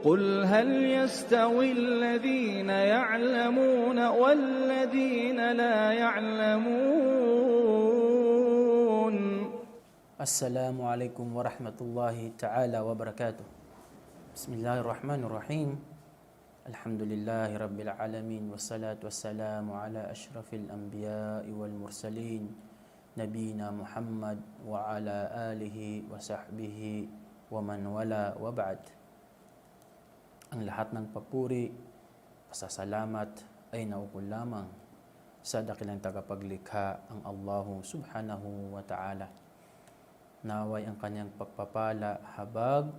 قل هل يستوي الذين يعلمون والذين لا يعلمون. السلام عليكم ورحمة الله تعالى وبركاته. بسم الله الرحمن الرحيم. الحمد لله رب العالمين والصلاة والسلام على أشرف الأنبياء والمرسلين نبينا محمد وعلى آله وصحبه ومن ولا وبعد. Ang lahat ng papuri, pasasalamat ay naukol lamang sa dakilang tagapaglikha ang Allahu subhanahu wa ta'ala. Naway ang kanyang pagpapala, habag,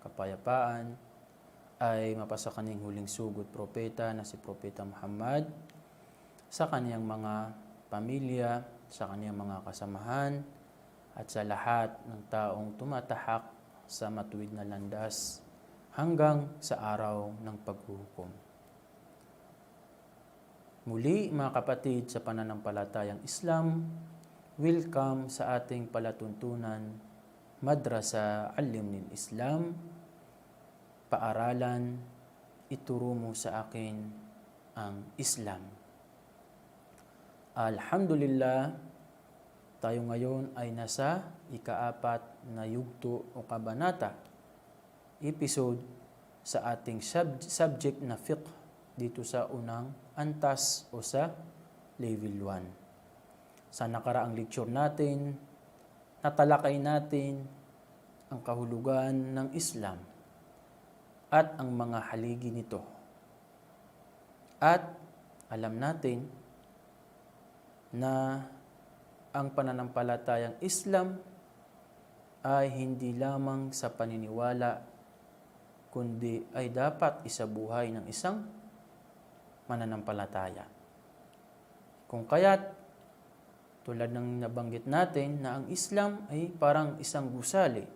kapayapaan ay mapasa kaning huling sugod propeta na si Propeta Muhammad, sa kanyang mga pamilya, sa kanyang mga kasamahan, at sa lahat ng taong tumatahak sa matuwid na landas hanggang sa araw ng paghuhukom. Muli mga kapatid sa pananampalatayang Islam, welcome sa ating palatuntunan Madrasa Alimnil Islam, paaralan, ituro mo sa akin ang Islam. Alhamdulillah, tayo ngayon ay nasa ika-4 na yugto o kabanata, episode sa ating subject na fiqh dito sa unang antas o sa level 1. Sa nakaraang lecture natin, natalakay natin ang kahulugan ng Islam at ang mga haligi nito. At alam natin na ang pananampalatayang Islam ay hindi lamang sa paniniwala, kundi ay dapat isabuhay ng isang mananampalataya. Kung kaya't, tulad ng nabanggit natin na ang Islam ay parang isang gusali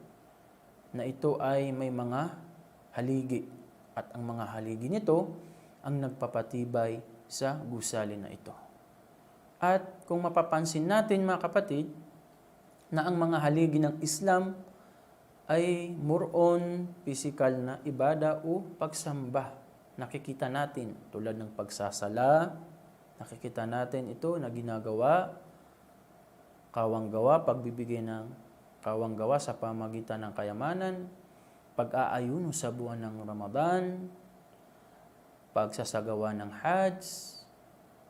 na ito ay may mga haligi at ang mga haligi nito ang nagpapatibay sa gusali na ito. At kung mapapansin natin mga kapatid na ang mga haligi ng Islam ay more on physical na ibada o pagsamba. Nakikita natin tulad ng pagsasala, nakikita natin ito na ginagawa, kawanggawa, pagbibigay ng kawanggawa sa pamagitan ng kayamanan, pag-aayuno sa buwan ng Ramadan, pagsasagawa ng Hajj,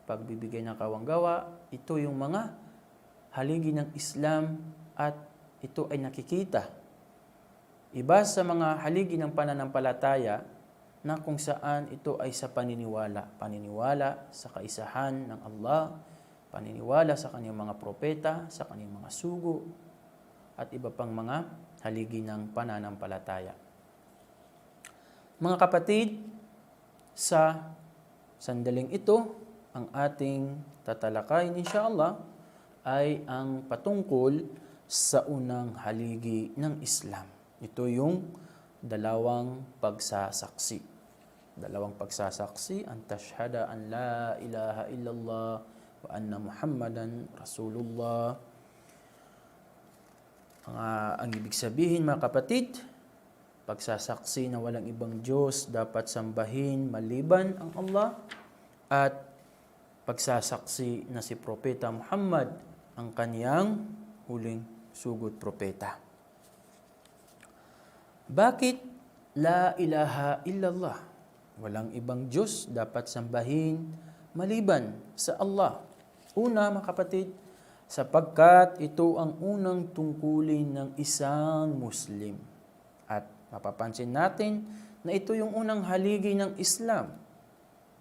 pagbibigay ng kawanggawa. Ito yung mga haligi ng Islam at ito ay nakikita. Iba sa mga haligi ng pananampalataya na kung saan ito ay sa paniniwala. Paniniwala sa kaisahan ng Allah, paniniwala sa kanyang mga propeta, sa kanyang mga sugo, at iba pang mga haligi ng pananampalataya. Mga kapatid, sa sandaling ito, ang ating tatalakayin insyaAllah ay ang patungkol sa unang haligi ng Islam. Ito yung dalawang pagsasaksi. Dalawang pagsasaksi, ang tashhada an la ilaha illallah wa anna Muhammadan Rasulullah. Ang ibig sabihin mga kapatid, pagsasaksi na walang ibang Diyos dapat sambahin maliban ang Allah, at pagsasaksi na si Propeta Muhammad ang kaniyang huling sugod propeta. Bakit la ilaha illallah? Walang ibang Diyos dapat sambahin maliban sa Allah. Una mga kapatid, sapagkat ito ang unang tungkulin ng isang Muslim. At mapapansin natin na ito yung unang haligi ng Islam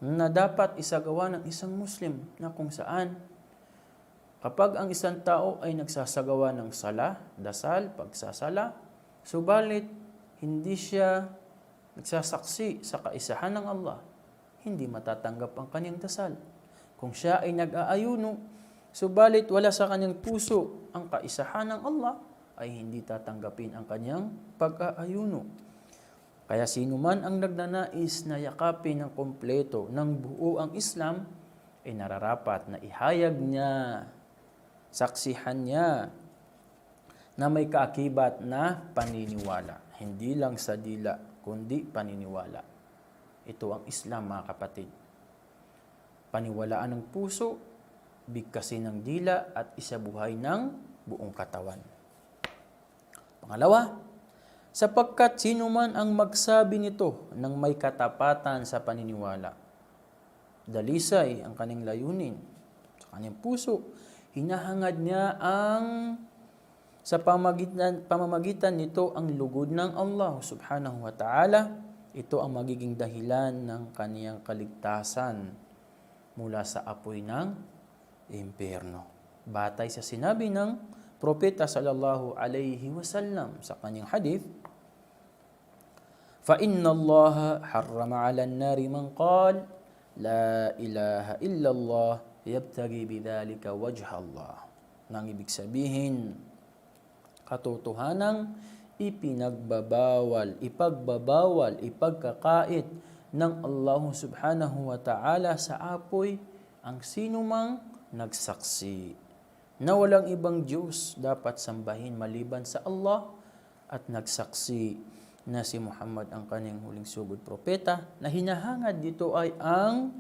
na dapat isagawa ng isang Muslim, na kung saan kapag ang isang tao ay nagsasagawa ng sala, dasal, pagsasala, subalit hindi siya nagsasaksi sa kaisahan ng Allah, hindi matatanggap ang kanyang dasal. Kung siya ay nag-aayuno, subalit wala sa kanyang puso ang kaisahan ng Allah, ay hindi tatanggapin ang kanyang pag-aayuno. Kaya sino man ang nagnanais na yakapin ng kompleto ng buo ang Islam, ay nararapat na ihayag niya, saksihan niya, na may kaakibat na paniniwala. Hindi lang sa dila, kundi paniniwala. Ito ang Islam, mga kapatid. Paniwalaan ng puso, bigkasin ng dila at isabuhay ng buong katawan. Pangalawa, sapagkat sino man ang magsabi nito ng may katapatan sa paniniwala, dalisay ang kanyang layunin sa kanyang puso, hinahangad niya sa pamamagitan nito ang lugod ng Allah subhanahu wa ta'ala. Ito ang magiging dahilan ng kaniyang kaligtasan mula sa apoy ng impyerno. Batay sa sinabi ng propeta sallallahu alaihi wasallam sa kanyang hadith, فَإِنَّ اللَّهَ حَرَّمَ عَلَى النَّارِ مَنْ قَالَ لَا إِلَهَ إِلَّا اللَّهِ يَبْتَغِي بِذَلِكَ وَجْهَ اللَّهِ. Nang ibig sabihin, katotohanang ipagbabawal, ipagkakait ng Allah subhanahu wa ta'ala sa apoy ang sinumang nagsaksi na walang ibang Diyos dapat sambahin maliban sa Allah at nagsaksi na si Muhammad ang kanyang huling sugod propeta, na hinahangad dito ay ang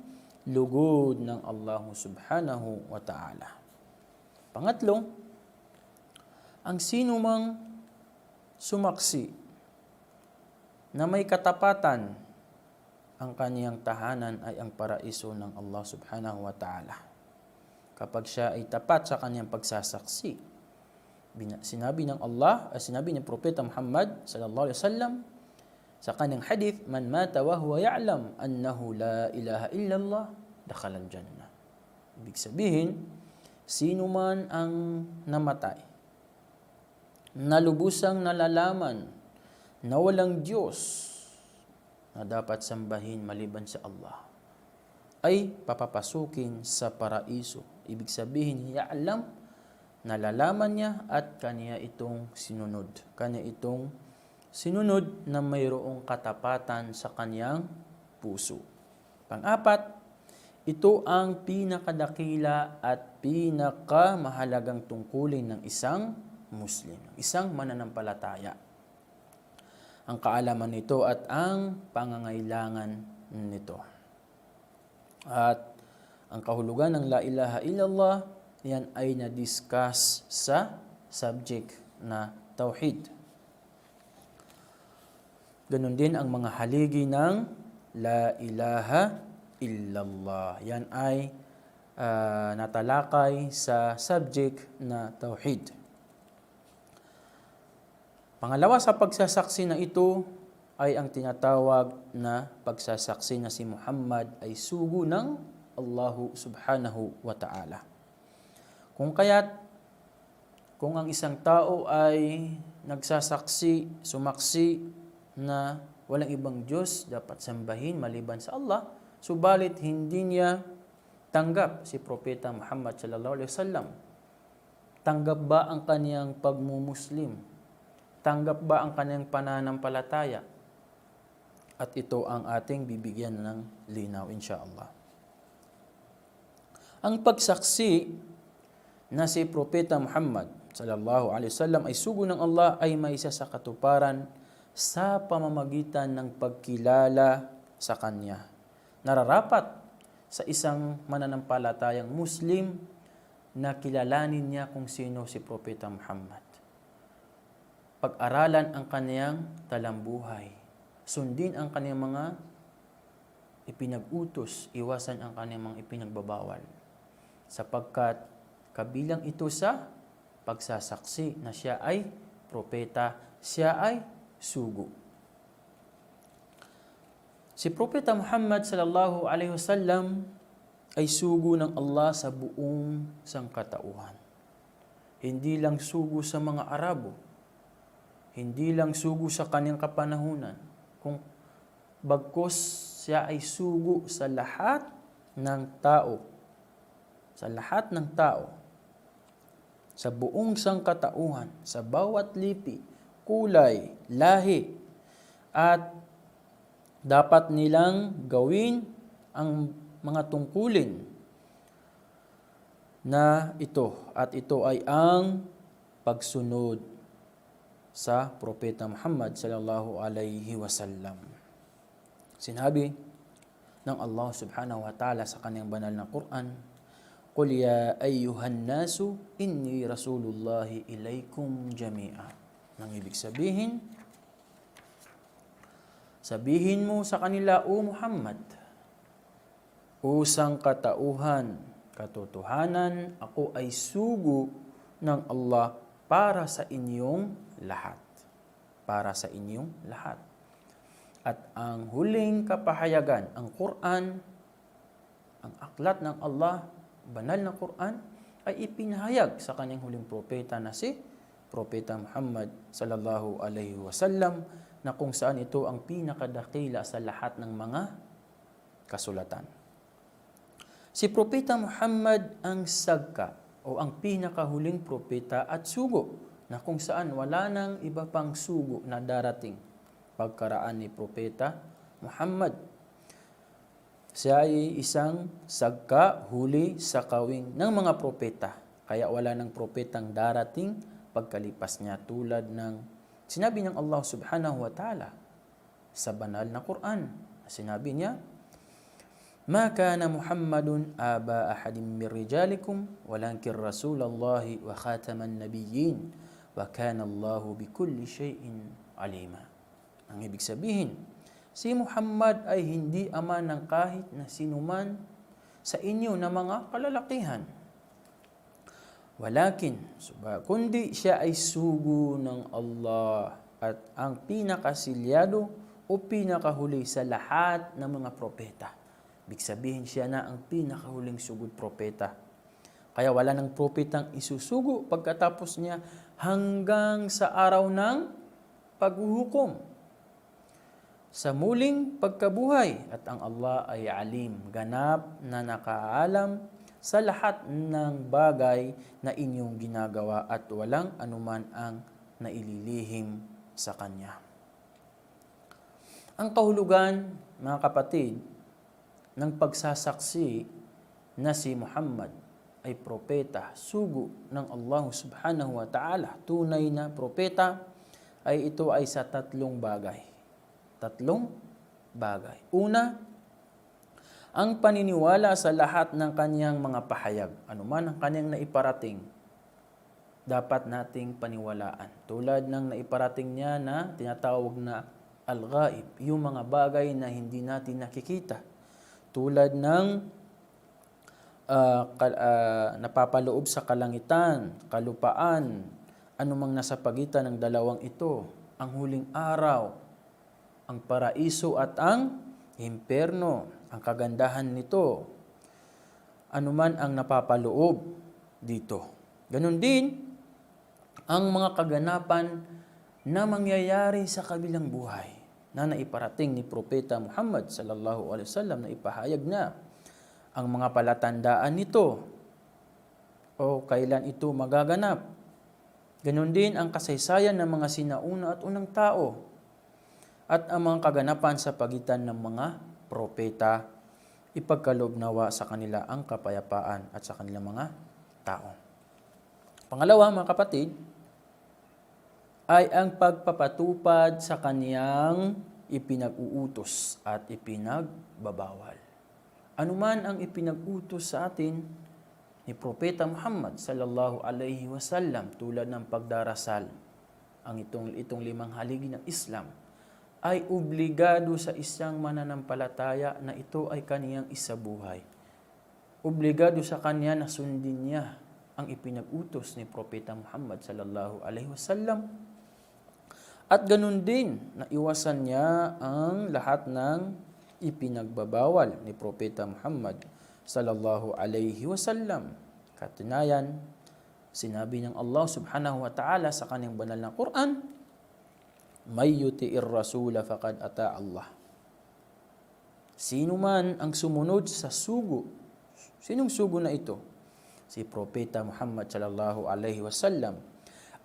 lugod ng Allah subhanahu wa ta'ala. Pangatlo, ang sinumang sumaksi na may katapatan, ang kaniyang tahanan ay ang paraiso ng Allah subhanahu wa ta'ala. Kapag siya ay tapat sa kaniyang pagsasaksi, sinabi ng Allah, sinabi ng Propeta Muhammad sallallahu alaihi wasallam sa kaniyang hadith, man mata wa huwa ya'lam annahu la ilaha illallah dakhala al-jannah. Ibig sabihin, sino man ang namatay na lubusang nalalaman na walang Diyos na dapat sambahin maliban sa Allah, ay papapasukin sa paraiso. Ibig sabihin, ya'lam, nalalaman niya at kaniya itong sinunod. Kaniya itong sinunod na mayroong katapatan sa kaniyang puso. Pang-apat, ito ang pinakadakila at pinakamahalagang tungkulin ng isang Muslim, isang mananampalataya. Ang kaalaman nito at ang pangangailangan nito. At ang kahulugan ng la ilaha illallah, yan ay na-discuss sa subject na tauhid. Ganon din ang mga haligi ng la ilaha illallah. Yan ay natalakay sa subject na tauhid. Pangalawa sa pagsasaksi na ito ay ang tinatawag na pagsasaksi na si Muhammad ay sugo ng Allahu subhanahu wa ta'ala. Kung ang isang tao ay nagsasaksi, sumaksi na walang ibang Diyos dapat sambahin maliban sa Allah, subalit hindi niya tanggap si Propeta Muhammad sallallahu alaihi wasallam, tanggap ba ang kaniyang pagmumuslim? Tanggap ba ang kanyang pananampalataya? At ito ang ating bibigyan ng linaw, insyaAllah. Ang pagsaksi na si Propeta Muhammad sallallahu alaihi wasallam ay sugo ng Allah ay may isa sa katuparan sa pamamagitan ng pagkilala sa Kanya. Nararapat sa isang mananampalatayang Muslim na kilalanin niya kung sino si Propeta Muhammad. Pag-aralan ang kaniyang talambuhay. Sundin ang kaniyang mga ipinag-utos. Iwasan ang kaniyang mga ipinagbabawal. Sapagkat kabilang ito sa pagsasaksi na siya ay propeta, siya ay sugo. Si Propeta Muhammad sallallahu alaihi wasallam ay sugo ng Allah sa buong sangkatauhan. Hindi lang sugo sa mga Arabo, hindi lang sugo sa kanyang kapanahunan, kung bagkus siya ay sugo sa lahat ng tao. Sa lahat ng tao. Sa buong sangkatauhan, sa bawat lipi, kulay, lahi, at dapat nilang gawin ang mga tungkulin na ito. At ito ay ang pagsunod sa Propeta Muhammad sallallahu alaihi wasallam. Sinabi ng Allah subhanahu wa ta'ala sa kanyang banal na Quran, "Qul ya ayyuhan nasu inni rasulullahi ilaikum jami'a." Nang ibig sabihin, sabihin mo sa kanila, O Muhammad, usang katauhan, katotohanan, ako ay sugo ng Allah para sa inyong lahat. Para sa inyong lahat. At ang huling kapahayagan, ang Quran, ang aklat ng Allah, banal na Quran, ay ipinahayag sa kanyang huling propeta na si Propeta Muhammad sallallahu alaihi wasallam, na kung saan ito ang pinakadakila sa lahat ng mga kasulatan. Si Propeta Muhammad ang sagka o ang pinakahuling propeta at sugo, na kung saan wala nang iba pang sugo na darating pagkaraan ni Propeta Muhammad. Siya ay isang sagka, huli sa kawing ng mga propeta. Kaya wala ng propetang darating pagkalipas niya, tulad ng sinabi ng Allah subhanahu wa ta'ala sa banal na Quran. Sinabi niya, "Ma kana Muhammadun aba ahadim min rijalikum walakin rasulallahi wa khataman nabiyyin wa kana Allahu bikulli shay'in alima." Ang ibig sabihin, si Muhammad ay hindi ama ng kahit na sinuman sa inyo na mga kalalakihan. Walakin, kundi siya ay sugo ng Allah at ang pinakasilyado o pinakahuli sa lahat ng mga propeta. Ibig sabihin, siya na ang pinakahuling sugod propeta. Kaya wala ng propetang isusugo pagkatapos niya hanggang sa araw ng paghuhukom, sa muling pagkabuhay. At ang Allah ay alim, ganap na nakaalam sa lahat ng bagay na inyong ginagawa at walang anuman ang naililihim sa Kanya. Ang kahulugan, mga kapatid, ng pagsasaksi na si Muhammad ay propeta, sugo ng Allah subhanahu wa ta'ala, tunay na propeta, ay ito ay sa tatlong bagay. Tatlong bagay. Una, ang paniniwala sa lahat ng kanyang mga pahayag. Anuman ang kanyang naiparating, dapat nating paniwalaan. Tulad ng naiparating niya na tinatawag na al-ghaib, yung mga bagay na hindi natin nakikita. Tulad ng napapaloob sa kalangitan, kalupaan, anumang nasa pagitan ng dalawang ito, ang huling araw, ang paraiso at ang imperno, ang kagandahan nito, anuman ang napapaloob dito. Ganon din ang mga kaganapan na mangyayari sa kabilang buhay na naiparating ni Propeta Muhammad sallallahu alaihi wasallam, na ipahayag na ang mga palatandaan nito o kailan ito magaganap. Ganon din ang kasaysayan ng mga sinauna at unang tao at ang mga kaganapan sa pagitan ng mga propeta, ipagkaloob nawa sa kanila ang kapayapaan at sa kanilang mga tao. Pangalawa, mga kapatid, ay ang pagpapatupad sa kaniyang ipinag-uutos at ipinagbabawal. Anuman ang ipinag-utos sa atin ni Propeta Muhammad sallallahu alaihi wasallam, tulad ng pagdarasal, ang itong limang haligi ng Islam, ay obligado sa isang mananampalataya na ito ay kaniyang isabuhay. Obligado sa kanya na sundin niya ang ipinag-utos ni Propeta Muhammad sallallahu alaihi wasallam. At ganun din, na iwasan niya ang lahat ng ipinagbabawal ni Propeta Muhammad sallallahu alaihi wasallam. Katunayan, sinabi ng Allah subhanahu wa ta'ala sa kanyang banal na Quran, "May yuti'ir rasula faqad ata Allah." Sino man ang sumunod sa sugo, sinong sugo na ito? Si Propeta Muhammad sallallahu alaihi wasallam,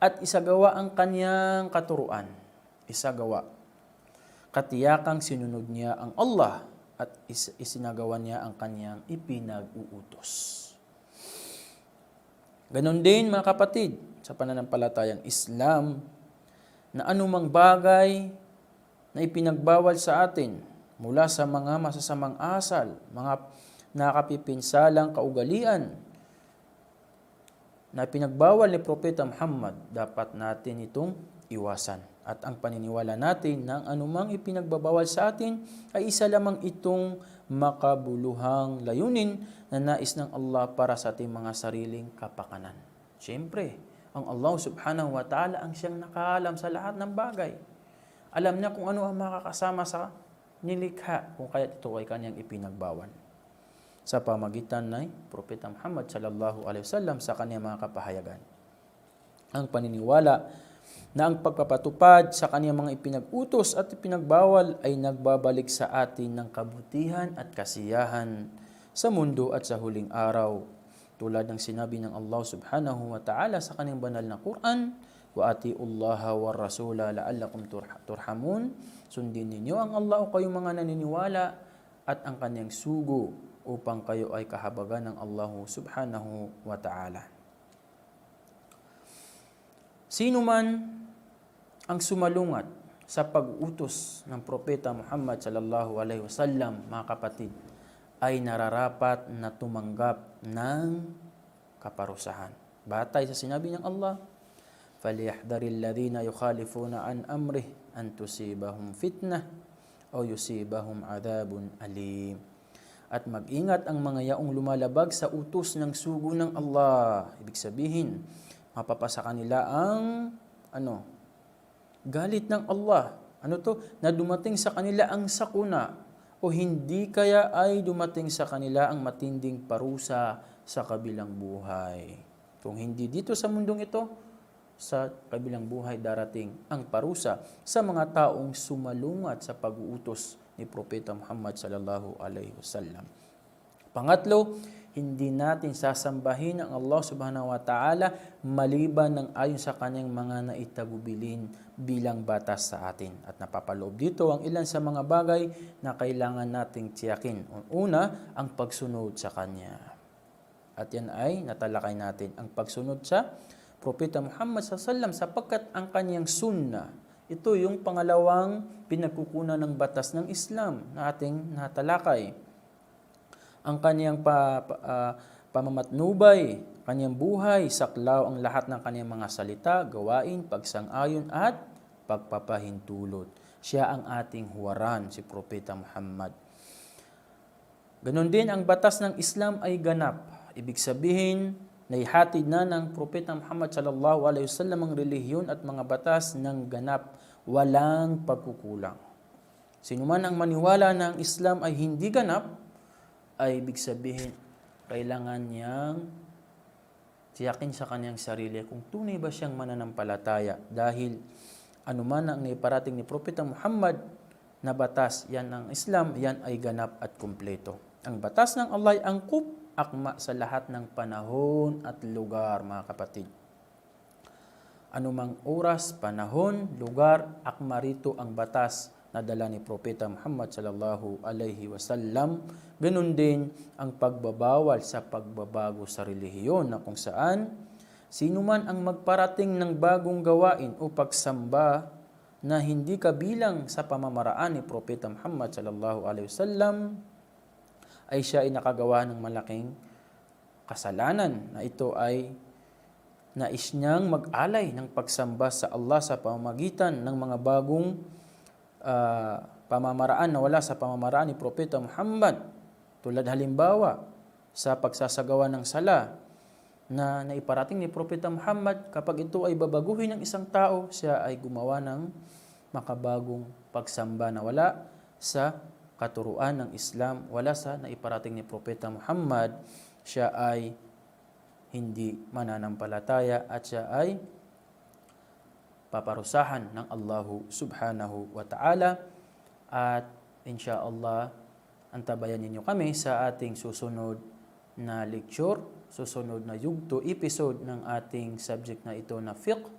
at isagawa ang kanyang katuruan. Isagawa. Katiyakang sinunod niya ang Allah at isinagawa niya ang kanyang ipinag-uutos. Ganon din, mga kapatid, sa pananampalatayang Islam, na anumang bagay na ipinagbawal sa atin mula sa mga masasamang asal, mga nakapipinsalang kaugalian na pinagbawal ni Propeta Muhammad, dapat natin itong iwasan. At ang paniniwala natin ng anumang ipinagbabawal sa atin ay isa lamang itong makabuluhang layunin na nais ng Allah para sa ating mga sariling kapakanan. Siyempre, ang Allah subhanahu wa ta'ala ang siyang nakaalam sa lahat ng bagay. Alam niya kung ano ang makakasama sa nilikha, kung kaya ito ay kanyang ipinagbawal. Sa pamagitan ng Propeta Muhammad sallallahu alaihi wasallam sa kanyang mga kapahayagan. Ang paniniwala na ang pagpapatupad sa kanyang mga ipinag-utos at ipinagbawal ay nagbabalik sa atin ng kabutihan at kasiyahan sa mundo at sa huling araw. Tulad ng sinabi ng Allah subhanahu wa ta'ala sa kanyang banal na Quran, wa atiullaha war rasula la'allakum turhamun. Sundin ninyo ang Allah o kayong mga naniniwala at ang kanyang sugo upang kayo ay kahabagan ng Allah subhanahu wa ta'ala. Sino man ang sumalungat sa pag-utos ng Propeta Muhammad sallallahu alaihi wasallam, mga kapatid, ay nararapat na tumanggap ng kaparusahan. Batay sa sinabi ng Allah, فَلْيَحْذَرِ الَّذِينَ يُخَالِفُونَ عَنْ أَمْرِهِ أَنْ تُصِيبَهُمْ فِتْنَةٌ أَوْ يُصِيبَهُمْ عَذَابٌ أَلِيمٌ. At mag-ingat ang mga yaong lumalabag sa utos ng sugo ng Allah. Ibig sabihin, mapapasa kanila ang galit ng Allah. Na dumating sa kanila ang sakuna o hindi kaya ay dumating sa kanila ang matinding parusa sa kabilang buhay. Kung hindi dito sa mundong ito, sa kabilang buhay darating ang parusa sa mga taong sumalungat sa pag-uutos ni Propeta Muhammad sallallahu alaihi wasallam. Pangatlo, hindi natin sasambahin ang Allah subhanahu wa ta'ala maliban ng ayon sa kanyang mga naitagubilin bilang batas sa atin. At napapaloob dito ang ilan sa mga bagay na kailangan nating tiyakin. Una, ang pagsunod sa kanya. At yan ay natalakay natin, ang pagsunod sa Propeta Muhammad sallallahu sapagkat ang kanyang sunnah, ito yung pangalawang pinagkukunan ng batas ng Islam na ating natalakay. Ang kanyang pamamatnubay, kanyang buhay, saklaw ang lahat ng kanyang mga salita, gawain, pagsang-ayon at pagpapahintulot. Siya ang ating huwaran, si Propeta Muhammad. Ganon din ang batas ng Islam ay ganap. Ibig sabihin, naihatid na ng Propeta Muhammad sallallahu alaihi wasallam ang relihiyon at mga batas ng ganap, walang pagkukulang. Sino man ang maniwala na ang Islam ay hindi ganap, ay ibig sabihin, kailangan niyang tiyakin sa kanyang sarili kung tunay ba siyang mananampalataya. Dahil anuman ang naiparating ni Propeta Muhammad na batas, yan ang Islam, yan ay ganap at kumpleto. Ang batas ng Allah ay angkop, akma sa lahat ng panahon at lugar, mga kapatid. Anumang oras, panahon, lugar, akma rito ang batas na dala ni Propeta Muhammad sallallahu alaihi wasallam. Ganun din ang pagbabawal sa pagbabago sa relihiyon na kung saan sino man ang magparating ng bagong gawain o pagsamba na hindi kabilang sa pamamaraan ni Propeta Muhammad sallallahu alaihi wasallam ay siya ay nakagawa ng malaking kasalanan na ito ay nais niyang mag-alay ng pagsamba sa Allah sa pamamagitan ng mga bagong pamamaraan na wala sa pamamaraan ni Propeta Muhammad. Tulad halimbawa sa pagsasagawa ng sala na naiparating ni Propeta Muhammad, kapag ito ay babaguhin ng isang tao, siya ay gumawa ng makabagong pagsamba na wala sa katuruan ng Islam, wala sa naiparating ni Propeta Muhammad. Siya ay hindi mananampalataya at siya ay paparusahan ng Allahu subhanahu wa ta'ala. At insyaallah, antabayan ninyo kami sa ating susunod na lecture, susunod na yugto, episode ng ating subject na ito na fiqh.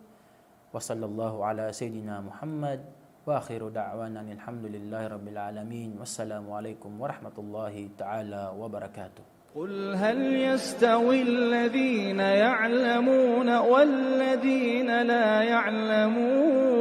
Wa sallallahu ala sayyidina Muhammad wa akhiru da'wana alhamdulillahi rabbil alamin. Wassalamu alaikum warahmatullahi ta'ala wabarakatuh. قل هل يستوي الذين يعلمون والذين لا يعلمون